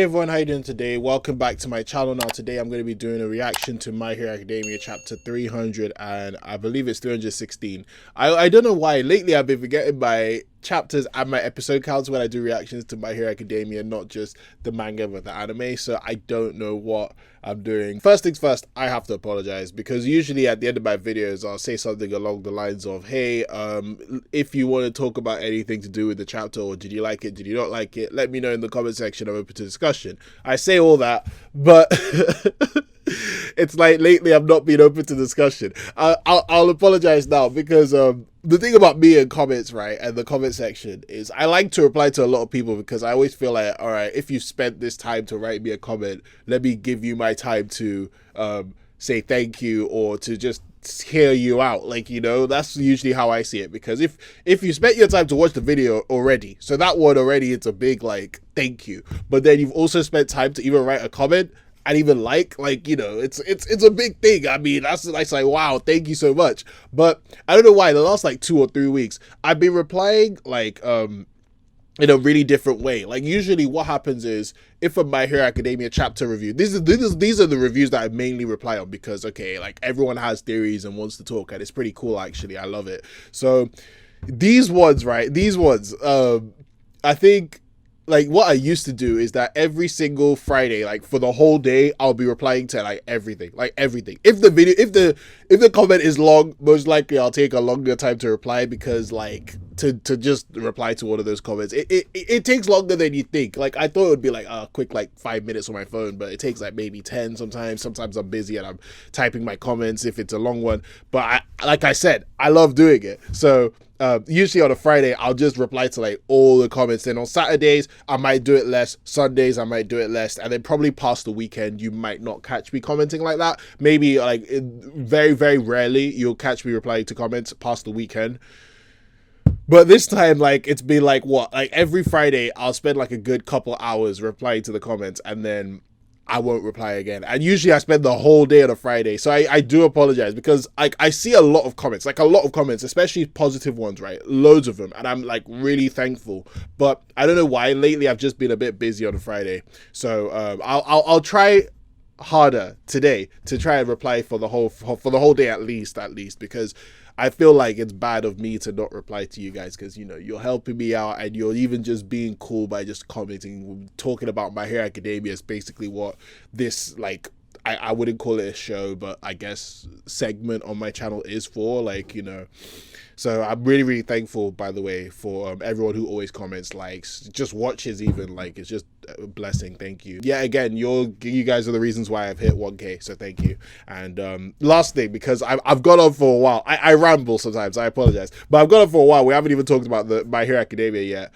everyone, how you doing today? Welcome back to my channel. Now today I'm going to be doing a reaction to My Hero Academia chapter 300 and I believe it's 316. I don't know why lately I've been forgetting my chapters and my episode counts when I do reactions to My Hero Academia, not just the manga but the anime, so I don't know what I'm doing. First things first, I have to apologize because usually at the end of my videos I'll say something along the lines of, hey, if you want to talk about anything to do with the chapter, or did you like it, did you not like it, let me know in the comment section. I'm open to discussion. I say all that, but it's like lately I've not been open to discussion. I'll apologize now because the thing about me and comments, right, and the comment section is I like to reply to a lot of people because I always feel like, all right, if you spent this time to write me a comment, let me give you my time to say thank you or to just hear you out. Like, you know, that's usually how I see it, because if you spent your time to watch the video already, so that one already, it's a big like thank you, but then you've also spent time to even write a comment and even like, you know, it's a big thing. I mean, that's like wow, thank you so much. But I don't know why the last like 2 or 3 weeks I've been replying like in a really different way. Like usually what happens is if a My Hero Academia chapter review, these are the reviews that I mainly reply on because, okay, like everyone has theories and wants to talk and it's pretty cool actually. I love it. So these ones, right, I think like what I used to do is that every single Friday, like for the whole day, I'll be replying to like everything. If the comment is long, most likely I'll take a longer time to reply because like to just reply to one of those comments, it takes longer than you think. Like I thought it would be like a quick like 5 minutes on my phone, but it takes like maybe 10 sometimes. Sometimes I'm busy and I'm typing my comments if it's a long one. But like I said, I love doing it. So usually on a Friday, I'll just reply to like all the comments. Then on Saturdays, I might do it less. Sundays, I might do it less. And then probably past the weekend, you might not catch me commenting like that. Maybe like very, very rarely you'll catch me replying to comments past the weekend. But this time, like, it's been like what? Like every Friday, I'll spend like a good couple hours replying to the comments and then I won't reply again. And usually I spend the whole day on a Friday. So I do apologize because like I see a lot of comments, especially positive ones, right? Loads of them. And I'm like really thankful. But I don't know why lately I've just been a bit busy on a Friday. So I'll try harder today to try and reply for the whole day at least, because I feel like it's bad of me to not reply to you guys because, you know, you're helping me out and you're even just being cool by just commenting. Talking about My Hero Academia is basically what this, like, I wouldn't call it a show, but I guess segment on my channel is for, like, you know. So I'm really, really thankful, by the way, for everyone who always comments, likes, just watches even. Like, it's just a blessing. Thank you. Yeah, again, you guys are the reasons why I've hit 1K, so thank you. And last thing, because I've gone on for a while. I ramble sometimes, I apologize. But I've gone on for a while. We haven't even talked about the My Hero Academia yet.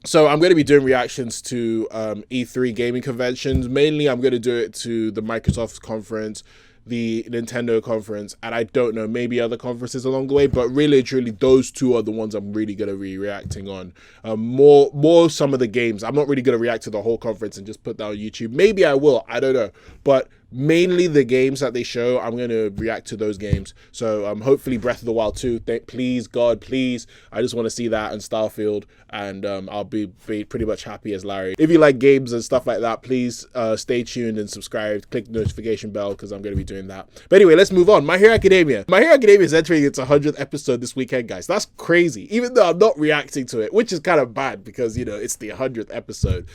So I'm going to be doing reactions to E3 gaming conventions. Mainly, I'm going to do it to the Microsoft conference, the Nintendo conference, and I don't know, maybe other conferences along the way, but really truly those two are the ones I'm really going to be reacting on. More some of the games. I'm not really going to react to the whole conference and just put that on YouTube. Maybe I will, I don't know, but mainly the games that they show, I'm going to react to those games. So hopefully Breath of the Wild 2, please God, please, I just want to see that, and Starfield, and I'll be pretty much happy as Larry. If you like games and stuff like that, please stay tuned and subscribe, click the notification bell because I'm going to be doing that. But anyway, let's move on. My Hero Academia is entering its 100th episode this weekend, guys. That's crazy, even though I'm not reacting to it, which is kind of bad because, you know, it's the 100th episode.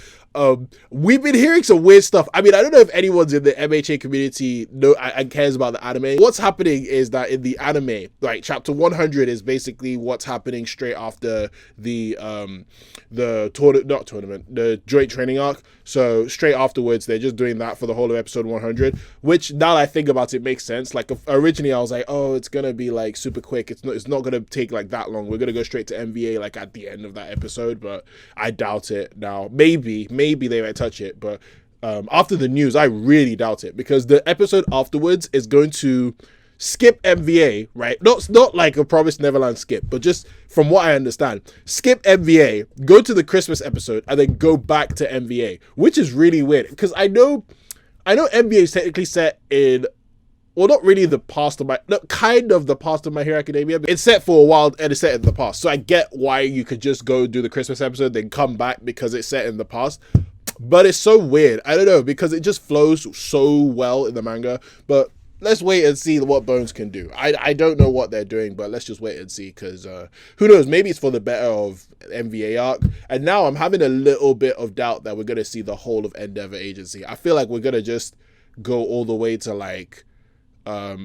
We've been hearing some weird stuff. I mean, I don't know if anyone's in the MHA community and cares about the anime. What's happening is that in the anime, like chapter 100 is basically what's happening straight after the joint training arc. So straight afterwards, they're just doing that for the whole of episode 100, which now that I think about it makes sense. Like originally I was like, oh, it's gonna be like super quick. It's not gonna take like that long. We're gonna go straight to MVA like at the end of that episode, but I doubt it now. Maybe they might touch it, but after the news, I really doubt it because the episode afterwards is going to skip MVA, right? Not like a Promised Neverland skip, but just from what I understand, skip MVA, go to the Christmas episode, and then go back to MVA, which is really weird because I know MVA is technically set in, well, not really the past of kind of the past of My Hero Academia, but it's set for a while and it's set in the past. So I get why you could just go do the Christmas episode, then come back because it's set in the past. But it's so weird. I don't know, because it just flows so well in the manga. But let's wait and see what Bones can do. I don't know what they're doing, but let's just wait and see, because who knows? Maybe it's for the better of MVA arc. And now I'm having a little bit of doubt that we're going to see the whole of Endeavor Agency. I feel like we're going to just go all the way to like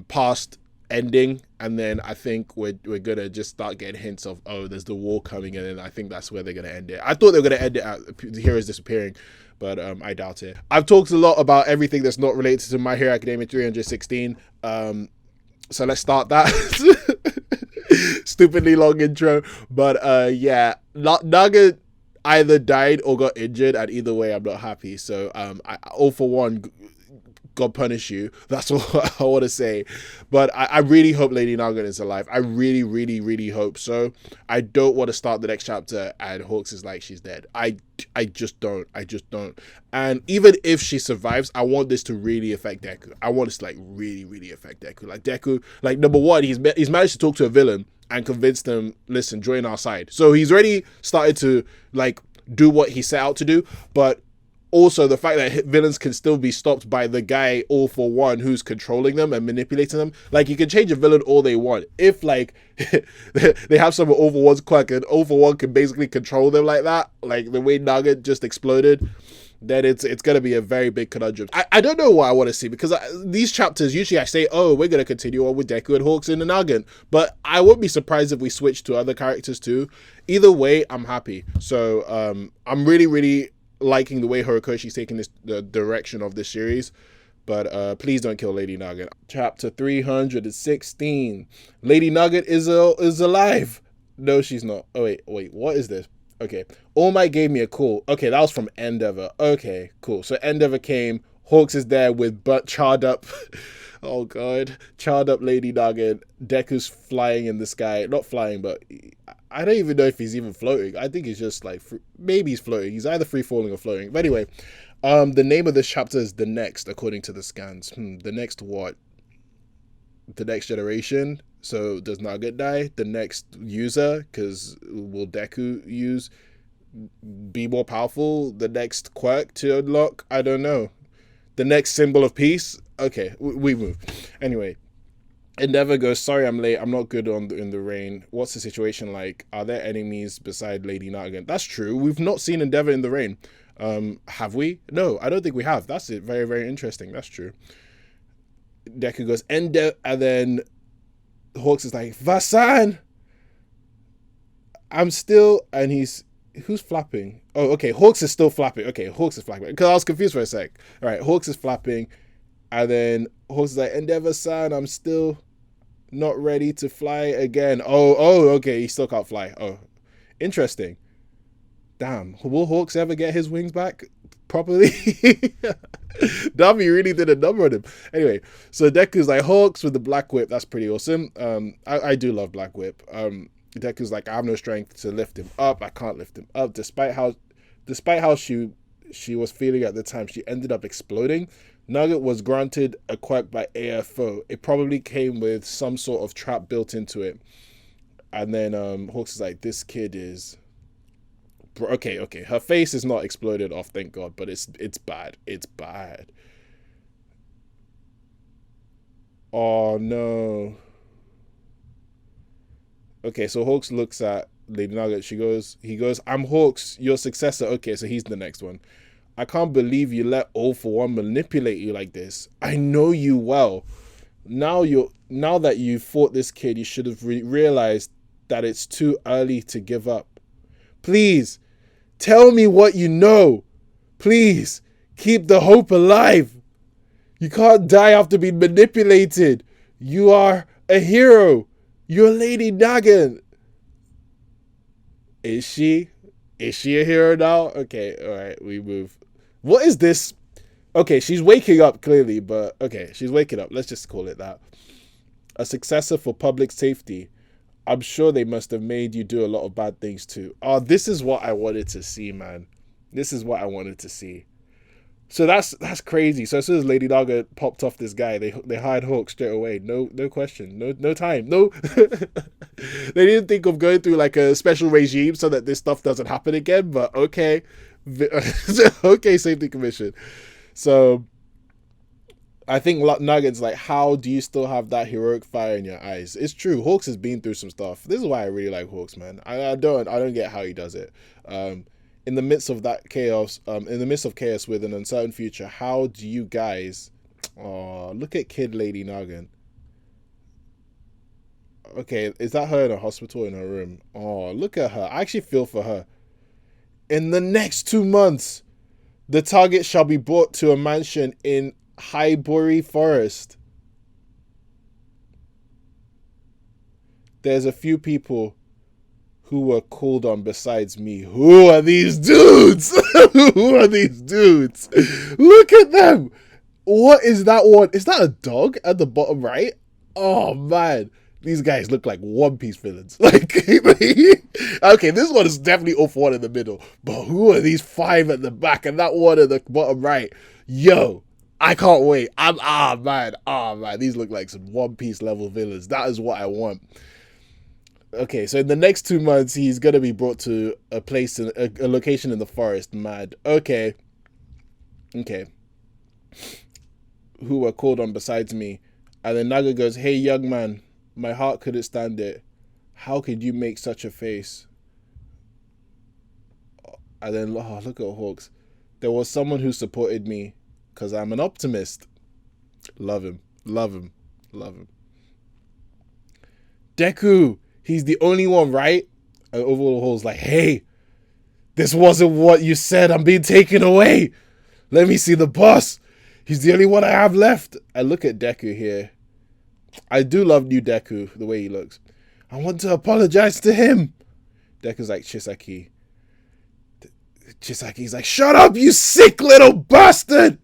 past ending, and then I think we're gonna just start getting hints of, oh, there's the war coming in, and I think that's where they're gonna end it. I thought they were gonna end it at the heroes disappearing, but I doubt it. I've talked a lot about everything that's not related to My Hero Academia 316, so let's start that. Stupidly long intro, but yeah, Nugget either died or got injured, and either way I'm not happy. So all for one, God punish you. That's what I want to say. But I really hope Lady Nagant is alive. I really, really, really hope so. I don't want to start the next chapter and Hawks is like, she's dead. I just don't. I just don't. And even if she survives, I want this to really affect Deku. I want this to like really, really affect Deku. Like Deku, like number one, he's managed to talk to a villain and convince them, listen, join our side. So he's already started to like do what he set out to do, but also the fact that villains can still be stopped by the guy all for one who's controlling them and manipulating them. Like, you can change a villain all they want. If like they have some all for one's quirk and all for one can basically control them like that, like the way Nugget just exploded, then it's gonna be a very big conundrum. I don't know what I want to see, because these chapters usually I say, oh, we're gonna continue on with Deku and Hawks in the Nagant, but I wouldn't be surprised if we switch to other characters too. Either way, I'm happy. So I'm really, really liking the way Horikoshi's taking the direction of this series. But please don't kill Lady Nugget. Chapter 316. Lady Nugget is alive. No, she's not. Oh, wait, what is this? Okay. All Might gave me a call. Okay, that was from Endeavor. Okay, cool. So Endeavor came. Hawks is there with charred up. Oh, God. Charred up Lady Nugget. Deku's flying in the sky. Not flying, but I don't even know if he's even floating. I think he's just like, maybe he's floating. He's either free falling or floating. But anyway, the name of this chapter is The Next, according to the scans. The next what? The next generation? So does Nugget die? The next user? Because will Deku be more powerful? The next quirk to unlock? I don't know. The next symbol of peace? Okay, we move. Anyway, Endeavor goes, sorry I'm late. I'm not good in the rain. What's the situation like? Are there enemies beside Lady Nagant? That's true. We've not seen Endeavor in the rain. Have we? No, I don't think we have. That's it. Very, very interesting. That's true. Deku goes, Endeavor, and then Hawks is like, Vasan! I'm still, and who's flapping? Oh, okay, Hawks is still flapping. Okay, Hawks is flapping. Because I was confused for a sec. All right, Hawks is flapping. And then Hawks is like, Endeavor-san, I'm still not ready to fly again. Oh, okay, he still can't fly. Oh, interesting. Damn, will Hawks ever get his wings back properly? Dami really did a number on him. Anyway, so Deku's like, Hawks with the Black Whip. That's pretty awesome. I do love Black Whip. Deku's like, I have no strength to lift him up. I can't lift him up. Despite how she was feeling at the time, she ended up exploding. Nugget was granted a quirk by AFO. It probably came with some sort of trap built into it. And then Hawks is like, this kid is... Okay. Her face is not exploded off, thank God, but it's bad. It's bad. Oh, no. Okay, so Hawks looks at Lady Nugget. He goes, I'm Hawks, your successor. Okay, so he's the next one. I can't believe you let All for One manipulate you like this. I know you well. Now that you fought this kid, you should have realized that it's too early to give up. Please, tell me what you know. Please, keep the hope alive. You can't die after being manipulated. You are a hero. You're Lady Nagant. Is she a hero now? Okay, all right, we move. What is this? Okay, she's waking up clearly, but okay, she's waking up. Let's just call it that. A successor for public safety. I'm sure they must have made you do a lot of bad things too. Oh, this is what I wanted to see, man. This is what I wanted to see. So that's crazy. So as soon as Lady Naga popped off this guy, they hired Hawk straight away. No question. No time. No. They didn't think of going through like a special regime so that this stuff doesn't happen again. But okay, Okay, Safety Commission. So I think Nuggets like, how do you still have that heroic fire in your eyes? It's true. Hawks has been through some stuff. This is why I really like Hawks, man. I don't get how he does it. In the midst of that chaos, in the midst of chaos with an uncertain future, how do you guys? Oh, look at Kid Lady Nagant. Okay, is that her in a hospital in her room? Oh, look at her. I actually feel for her. In the next 2 months, the target shall be brought to a mansion in Highbury Forest. There's a few people who were called on besides me. Who are these dudes? Who are these dudes? Look at them. What is that one? Is that a dog at the bottom right? Oh, man. These guys look like One Piece villains. Like, okay, this one is definitely All for One in the middle. But who are these 5 at the back and that one at the bottom right? Yo, I can't wait. Man. These look like some One Piece level villains. That is what I want. Okay, so in the next 2 months, he's going to be brought to a place, a location in the forest. Mad. Okay. Who were called on besides me. And then Naga goes, hey, young man, my heart couldn't stand it. How could you make such a face? And then, oh, look at Hawks. There was someone who supported me because I'm an optimist. Love him. Deku, he's the only one, right? And Overhaul's like, hey, this wasn't what you said. I'm being taken away. Let me see the boss. He's the only one I have left. I look at Deku here. I do love new Deku, the way he looks. I want to apologize to him. Deku's like, Chisaki. Chisaki's like, shut up, you sick little bastard.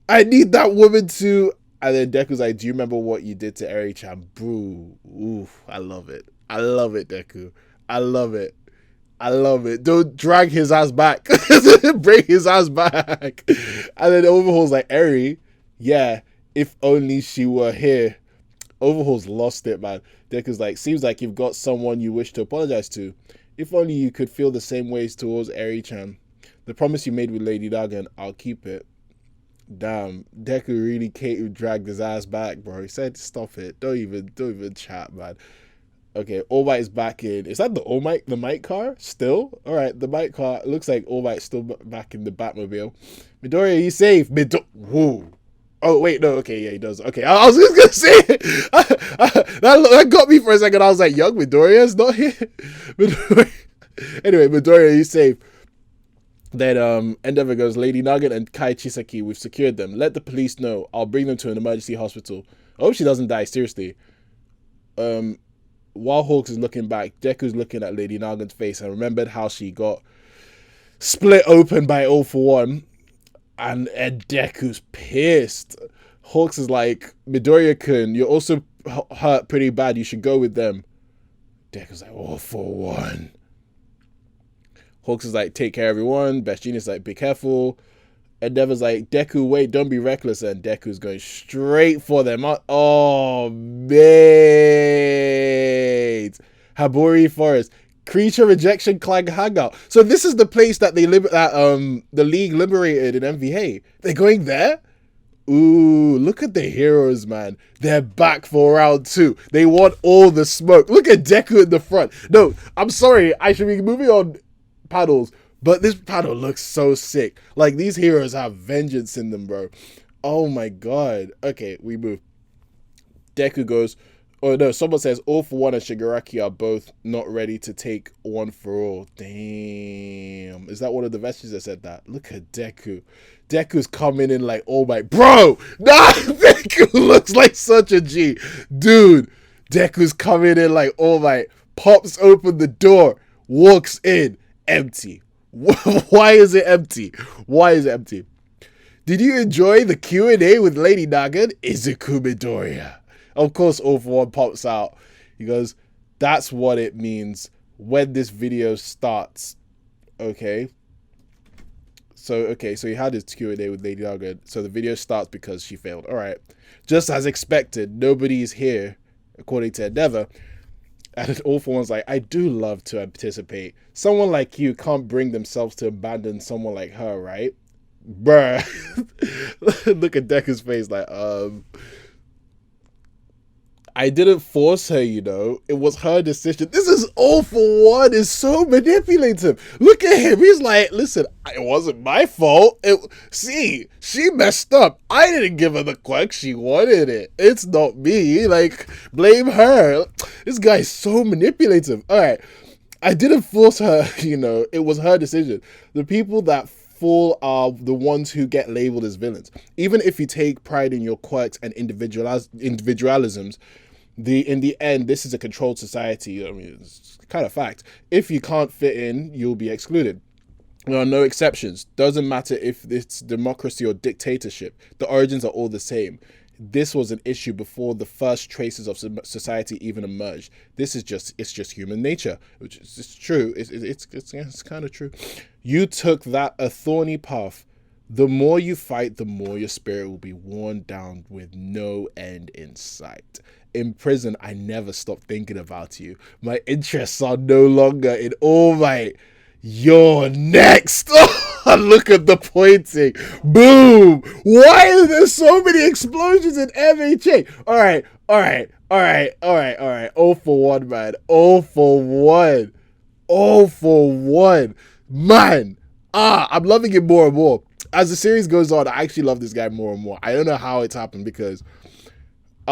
I need that woman to... And then Deku's like, do you remember what you did to Eri-chan? Boo. Oof, I love it. Deku. I love it. Don't drag his ass back. Bring his ass back. And then Overhaul's like, Eri, yeah, if only she were here. Overhaul's lost it, man. Deku's like, seems like you've got someone you wish to apologize to. If only you could feel the same ways towards Eri-chan. The promise you made with Lady Dagon, I'll keep it. Damn, Deku really dragged his ass back, bro. He said, stop it. Don't even chat, man. Okay, All Might is back in. Is that the Might car still? All right, the Might car. It looks like All Might's still back in the Batmobile. Midoriya, are you safe? Whoa. Oh, wait, no. Okay, yeah, he does. Okay, I was just going to say it. That got me for a second. I was like, young Midoriya's not here. Anyway, Midoriya, are you safe? Then Endeavor goes, Lady Nugget and Kai Chisaki, we've secured them. Let the police know. I'll bring them to an emergency hospital. I hope she doesn't die, seriously. While Hawks is looking back, Deku's looking at Lady Nagant's face and remembered how she got split open by All for One. And Deku's pissed. Hawks is like, Midoriya-kun, you're also hurt pretty bad. You should go with them. Deku's like, All for One. Hawks is like, take care, everyone. Best Genius is like, be careful. Endeavor's like, Deku, wait, don't be reckless. And Deku's going straight for them. Oh, mate. Habori Forest. Creature Rejection Clan Hangout. So this is the place that the League liberated in MVA. They're going there? Ooh, look at the heroes, man. They're back for round 2. They want all the smoke. Look at Deku in the front. No, I'm sorry. I should be moving on panels, but this panel looks so sick. Like, these heroes have vengeance in them, bro. Oh my god. Okay, we move. Deku goes, oh no, someone says All for One and Shigaraki are both not ready to take One for All. Damn. Is that one of the vestiges that said that? Look at Deku. Deku's coming in like, oh my, bro. Nah, Deku looks like such a G. Dude, Deku's coming in like, oh my, pops open the door, walks in, empty. Why is it empty? Did you enjoy the Q&A with Lady Nagant? Izuku Midoriya. Of course, All for One pops out. He goes, that's what it means when this video starts. Okay. So he had his Q&A with Lady Nagant. So the video starts because she failed. All right. Just as expected, nobody's here, according to Endeavor. And All For One's like, I do love to anticipate. Someone like you can't bring themselves to abandon someone like her, right? Bruh. Look at Deku's face like, I didn't force her, you know. It was her decision. This is All For One is so manipulative. Look at him. He's like, listen, it wasn't my fault. See, she messed up. I didn't give her the quack. She wanted it. It's not me. Like, blame her. This guy's so manipulative. All right. I didn't force her, you know. It was her decision. The people that fall are the ones who get labeled as villains. Even if you take pride in your quirks and individualisms, in the end, this is a controlled society. I mean, it's kind of fact. If you can't fit in, you'll be excluded. There are no exceptions. Doesn't matter if it's democracy or dictatorship. The origins are all the same. This was an issue before the first traces of society even emerged. It's just human nature, which is it's true. It's kind of true. You took a thorny path. The more you fight, the more your spirit will be worn down with no end in sight. In prison, I never stopped thinking about you. My interests are no longer in all my... You're next. Look at the pointing. Boom. Why are there so many explosions in MHA? All right. All for one, man. All for one. All for one. Man. I'm loving it more and more. As the series goes on, I actually love this guy more and more. I don't know how it's happened because...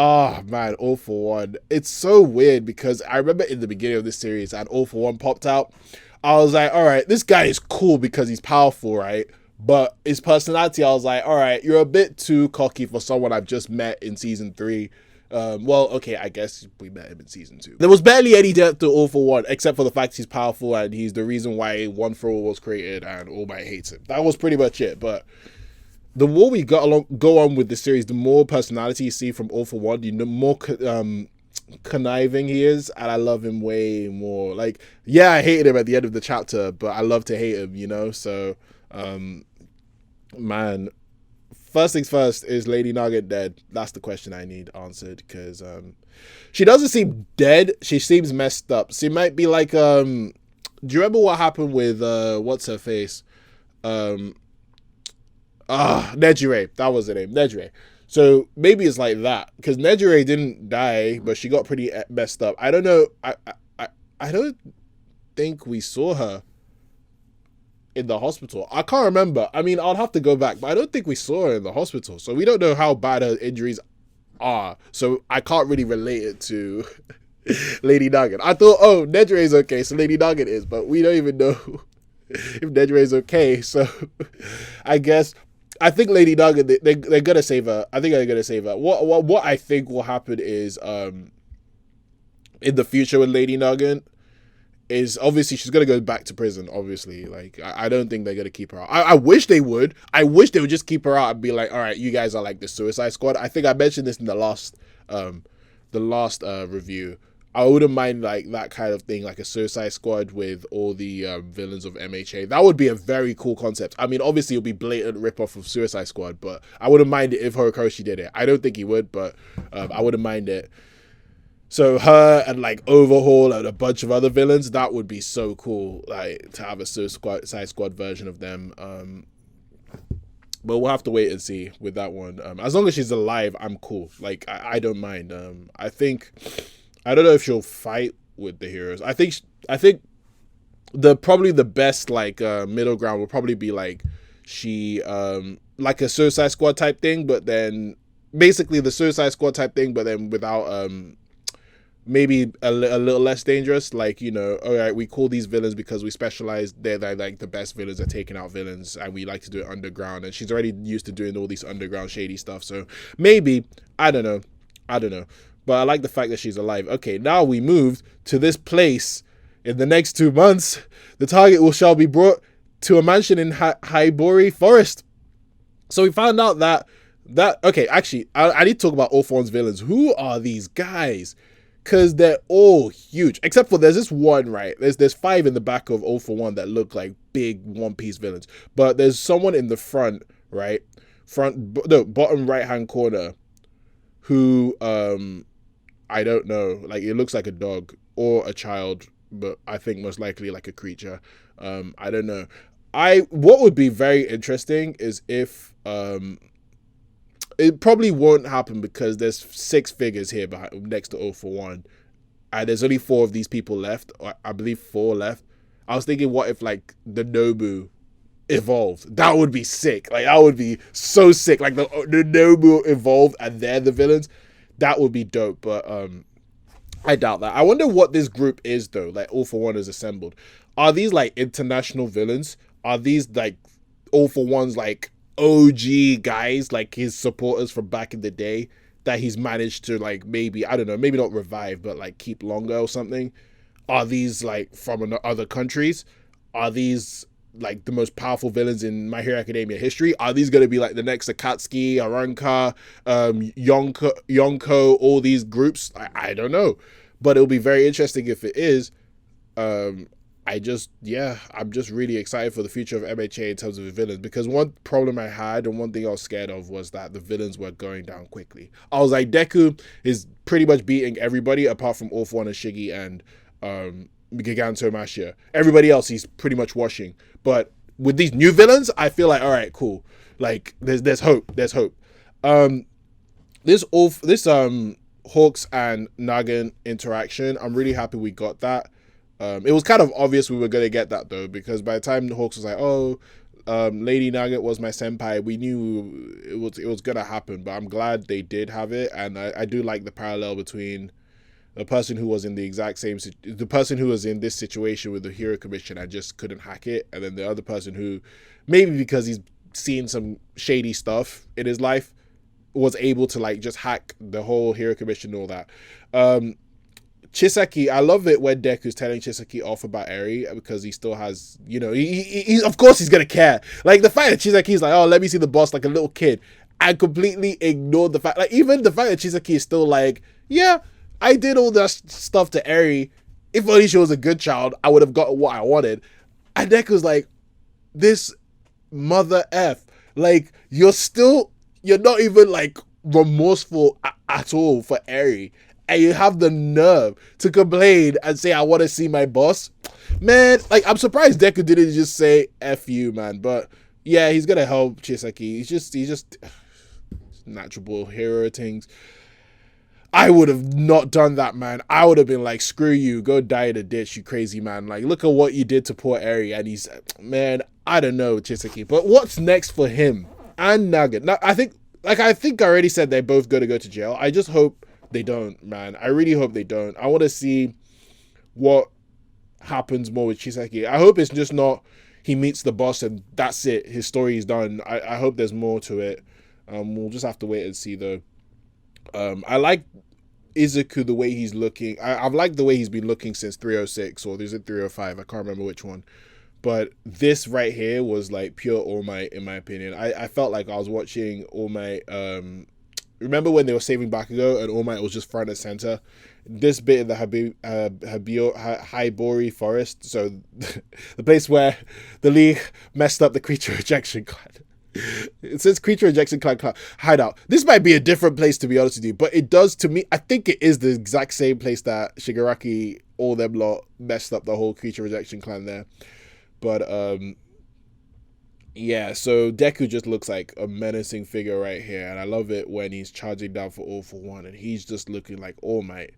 Oh man, All For One. It's so weird because I remember in the beginning of this series and All For One popped out. I was like, all right, this guy is cool because he's powerful, right? But his personality, I was like, all right, you're a bit too cocky for someone I've just met in season 3. Well, okay, I guess we met him in season 2. There was barely any depth to All For One, except for the fact he's powerful and he's the reason why One For All was created and All Might hates him. That was pretty much it, but... The more we go on with the series, the more personality you see from All For One, the more conniving he is, and I love him way more. Like, yeah, I hated him at the end of the chapter, but I love to hate him, you know? So, man, first things first, is Lady Nagant dead? That's the question I need answered, because she doesn't seem dead. She seems messed up. She might be like, do you remember what happened with, what's her face? Nejire, that was the name, Nejire. So maybe it's like that because Nejire didn't die, but she got pretty messed up. I don't know. I don't think we saw her in the hospital. I can't remember. I mean, I'll have to go back, but I don't think we saw her in the hospital. So we don't know how bad her injuries are. So I can't really relate it to Lady Nagant. I thought, oh, Nejire is okay, so Lady Nagant is, but we don't even know if Nejire is okay. So I think Lady Nagant, they're gonna save her. I think they're gonna save her. What I think will happen is in the future with Lady Nagant is obviously she's gonna go back to prison. Obviously, like I don't think they're gonna keep her out. I wish they would. I wish they would just keep her out and be like, all right, you guys are like the Suicide Squad. I think I mentioned this in the last review. I wouldn't mind like that kind of thing, like a Suicide Squad with all the villains of MHA. That would be a very cool concept. I mean, obviously it would be blatant rip-off of Suicide Squad, but I wouldn't mind it if Horikoshi did it. I don't think he would, but I wouldn't mind it. So her and like Overhaul and a bunch of other villains, that would be so cool, like to have a Suicide Squad version of them. But we'll have to wait and see with that one. As long as she's alive, I'm cool. Like I don't mind. I don't know if she'll fight with the heroes. I think probably the best like middle ground will probably be like she like a Suicide Squad type thing, but then basically the Suicide Squad type thing, but then without maybe a little less dangerous. Like, you know, all right, we call these villains because we specialize. They're like the best villains at taking out villains, and we like to do it underground. And she's already used to doing all these underground shady stuff. So maybe I don't know. But I like the fact that she's alive. Okay, now we moved to this place. In the next 2 months, the target shall be brought to a mansion in Haibori Forest. So we found out that okay, actually, I need to talk about All For One's villains. Who are these guys? Because they're all huge. Except for there's this one, right? There's 5 in the back of All For One that look like big One Piece villains. But there's someone in the front, right? Bottom right-hand corner who, I don't know. Like, it looks like a dog. or a child, but I think most likely like a creature. I don't know. What would be very interesting is if it probably won't happen because there's 6 figures here behind, next to 0 for 1. And there's only 4 of these people left. Or I believe 4 left. I was thinking, what if like the Nobu evolved? That would be sick. Like that would be so sick. Like the Nobu evolved and they're the villains. That would be dope. But I doubt that. I wonder what this group is though. Like 0 for 1 is assembled. Are these like international villains? Are these like 0 for 1's like OG guys, like his supporters from back in the day that he's managed to like maybe, I don't know, maybe not revive, but like keep longer or something? Are these like from other countries? Are these like the most powerful villains in My Hero Academia history? Are these going to be like the next Akatsuki, Aranka, Yonko, all these groups? I don't know. But it'll be very interesting if it is. I'm just really excited for the future of MHA in terms of the villains, because one problem I had and one thing I was scared of was that the villains were going down quickly. I was like, Deku is pretty much beating everybody apart from All For One and Shiggy and Giganto Mashia. Everybody else he's pretty much washing. But with these new villains, I feel like, all right, cool. Like there's hope. There's hope. This Hawks and Nagant interaction, I'm really happy we got that. It was kind of obvious we were going to get that though, because by the time the Hawks was like, oh, Lady Nugget was my senpai, we knew it was going to happen. But I'm glad they did have it, and I do like the parallel between the person who was in the person who was in this situation with the Hero Commission and just couldn't hack it, and then the other person who, maybe because he's seen some shady stuff in his life, was able to like just hack the whole Hero Commission and all that. Chisaki, I love it when Deku's telling Chisaki off about Eri, because he still has, you know, he of course he's gonna care. Like the fact that Chisaki's like, oh, let me see the boss like a little kid, and completely ignored the fact, like even the fact that Chisaki is still like, yeah, I did all that stuff to Eri. If only she was a good child, I would have gotten what I wanted. And Deku's like, this mother F, like you're not even like remorseful at all for Eri. And you have the nerve to complain and say, I want to see my boss. Man, like, I'm surprised Deku didn't just say, F you, man. But, yeah, he's going to help Chisaki. He's just natural hero things. I would have not done that, man. I would have been like, screw you. Go die in a ditch, you crazy man. Like, look at what you did to poor Eri. And he's, man, I don't know, Chisaki. But what's next for him and Nugget? Now, I think I already said they're both going to go to jail. I just hope they don't, man. I really hope they don't. I want to see what happens more with Chisaki. I hope it's just not he meets the boss and that's it. His story is done. I hope there's more to it. We'll just have to wait and see, though. I like Izuku, the way he's looking. I've liked the way he's been looking since 306, or is it 305? I can't remember which one. But this right here was like pure All Might, in my opinion. I felt like I was watching All Might. Remember when they were saving Bakugo and All Might was just front and center? This bit in the Haibori forest, so the place where the League messed up the creature rejection clan. It says creature rejection clan hideout. This might be a different place, to be honest with you, but it does, to me, I think it is the exact same place that Shigaraki, all them lot, messed up the whole creature rejection clan there. But yeah, so Deku just looks like a menacing figure right here, and I love it when he's charging down for All For One, and he's just looking like All Might.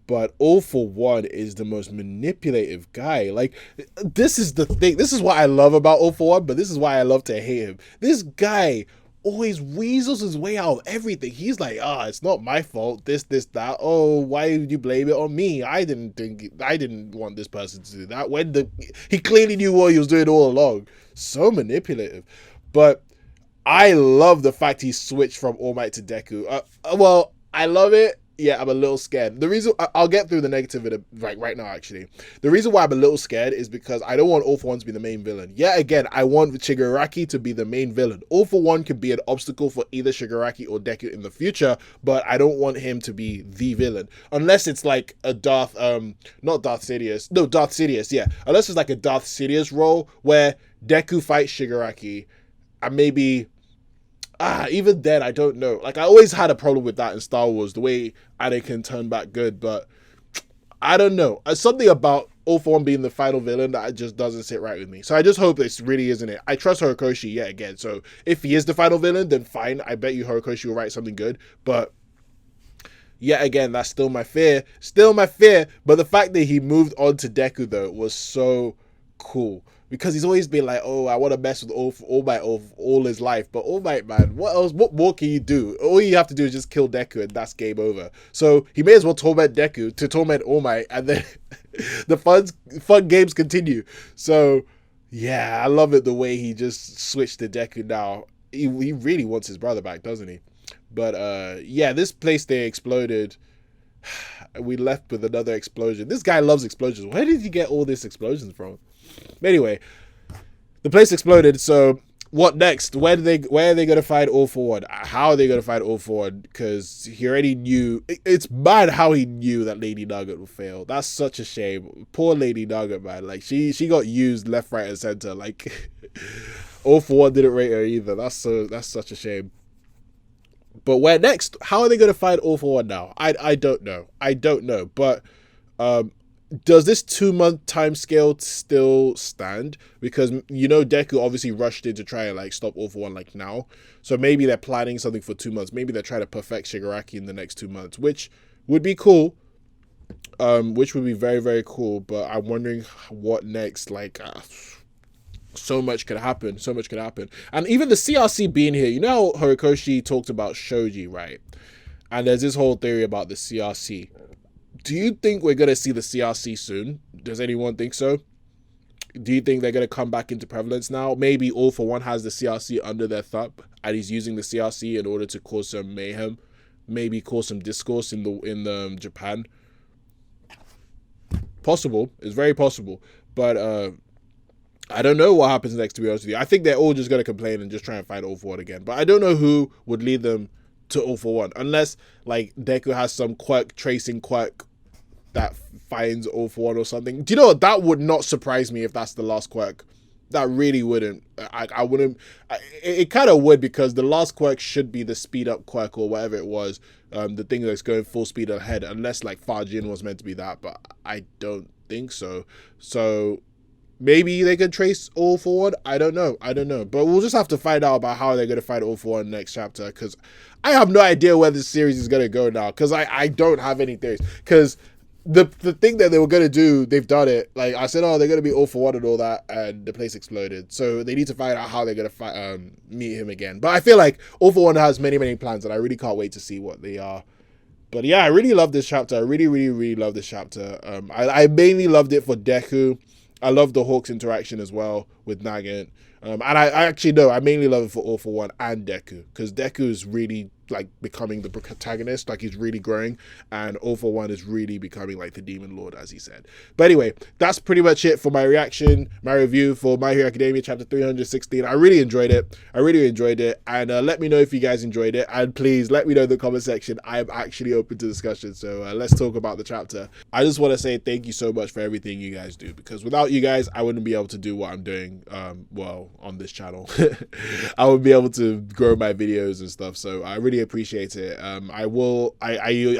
But All For One is the most manipulative guy. Like, this is the thing. This is what I love about All For One, but this is why I love to hate him. This guy always weasels his way out of everything. He's like, it's not my fault. This, that. Oh, why did you blame it on me? I didn't want this person to do that. He clearly knew what he was doing all along. So manipulative. But I love the fact he switched from All Might to Deku. Well, I love it. Yeah, I'm a little scared. The reason I'll get through the negative right now, actually. The reason why I'm a little scared is because I don't want All For One to be the main villain. Yeah, again, I want Shigaraki to be the main villain. All For One could be an obstacle for either Shigaraki or Deku in the future, but I don't want him to be the villain. Unless it's like a Darth Sidious, yeah. Unless it's like a Darth Sidious role where Deku fights Shigaraki, and maybe... even then, I don't know. Like, I always had a problem with that in Star Wars, the way Anakin turned back good, but I don't know. Something about All For One being the final villain that just doesn't sit right with me. So I just hope this really isn't it. I trust Horikoshi yet again. So if he is the final villain, then fine. I bet you Horikoshi will write something good. But yet again, that's still my fear. Still my fear. But the fact that he moved on to Deku, though, was so cool. Because he's always been like, oh, I want to mess with All Might all his life. But All Might, man, what else? What more can you do? All you have to do is just kill Deku and that's game over. So he may as well torment Deku to torment All Might. And then the fun games continue. So, yeah, I love it the way he just switched to Deku now. He really wants his brother back, doesn't he? But, yeah, this place they exploded. We left with another explosion. This guy loves explosions. Where did he get all these explosions from? Anyway, the place exploded. So what next? Where are they going to find All For One? How are they going to find All For One? Because he already knew. It's bad how he knew that Lady Nugget would fail. That's such a shame. Poor Lady Nugget, man. Like she got used left, right, and center. Like All For One didn't rate her either. That's such a shame. But where next? How are they going to find All For One now? I don't know. I don't know. But does this 2-month time scale still stand? Because, you know, Deku obviously rushed in to try and, like, stop All For One, like, now. So maybe they're planning something for 2 months. Maybe they're trying to perfect Shigaraki in the next 2 months, which would be cool. Which would be very, very cool. But I'm wondering what next. Like, so much could happen. So much could happen. And even the CRC being here, you know how Horikoshi talked about Shoji, right? And there's this whole theory about the CRC. Do you think we're going to see the CRC soon? Does anyone think so? Do you think they're going to come back into prevalence now? Maybe All For One has the CRC under their thumb and he's using the CRC in order to cause some mayhem. Maybe cause some discourse in the Japan. Possible. It's very possible. But I don't know what happens next, to be honest with you. I think they're all just going to complain and just try and find All For One again. But I don't know who would lead them to All For One. Unless, like, Deku has some tracing quirk that finds All For One or something. Do you know what? That would not surprise me if that's the last quirk. That really wouldn't. I wouldn't. It kind of would, because the last quirk should be the speed up quirk or whatever it was. The thing that's going full speed ahead. Unless, like, Fajin was meant to be that. But I don't think so. So maybe they could trace All For One. I don't know. But we'll just have to find out about how they're going to find All For One next chapter. Because I have no idea where this series is going to go now. Because I don't have any theories. Because the thing that they were going to do, they've done it. Like, I said, oh, they're going to be All For One and all that. And the place exploded. So they need to find out how they're going to meet him again. But I feel like All For One has many, many plans. And I really can't wait to see what they are. But yeah, I really love this chapter. I really, really, really love this chapter. I mainly loved it for Deku. I love the Hawks interaction as well with Nagant. And I actually know I mainly love it for All For One and Deku, because Deku is really like becoming the protagonist, like he's really growing, and All For One is really becoming like the Demon Lord, as he said. But anyway, that's pretty much it for my reaction, my review for My Hero Academia chapter 316. I really enjoyed it. And let me know if you guys enjoyed it, and please let me know in the comment section. I am actually open to discussion, so let's talk about the chapter. I just want to say thank you so much for everything you guys do, because without you guys, I wouldn't be able to do what I'm doing on this channel. I wouldn't be able to grow my videos and stuff, so I really appreciate it. I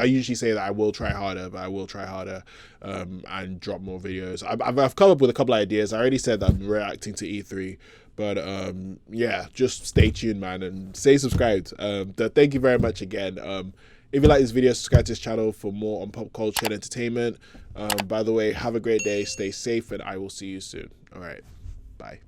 usually say that I will try harder, but I will try harder and drop more videos. I've come up with a couple of ideas. I already said that I'm reacting to E3, but yeah, just stay tuned, man, and stay subscribed. Thank you very much again. If you like this video, subscribe to this channel for more on pop culture and entertainment. By the way, have a great day, stay safe, and I will see you soon. All right, bye.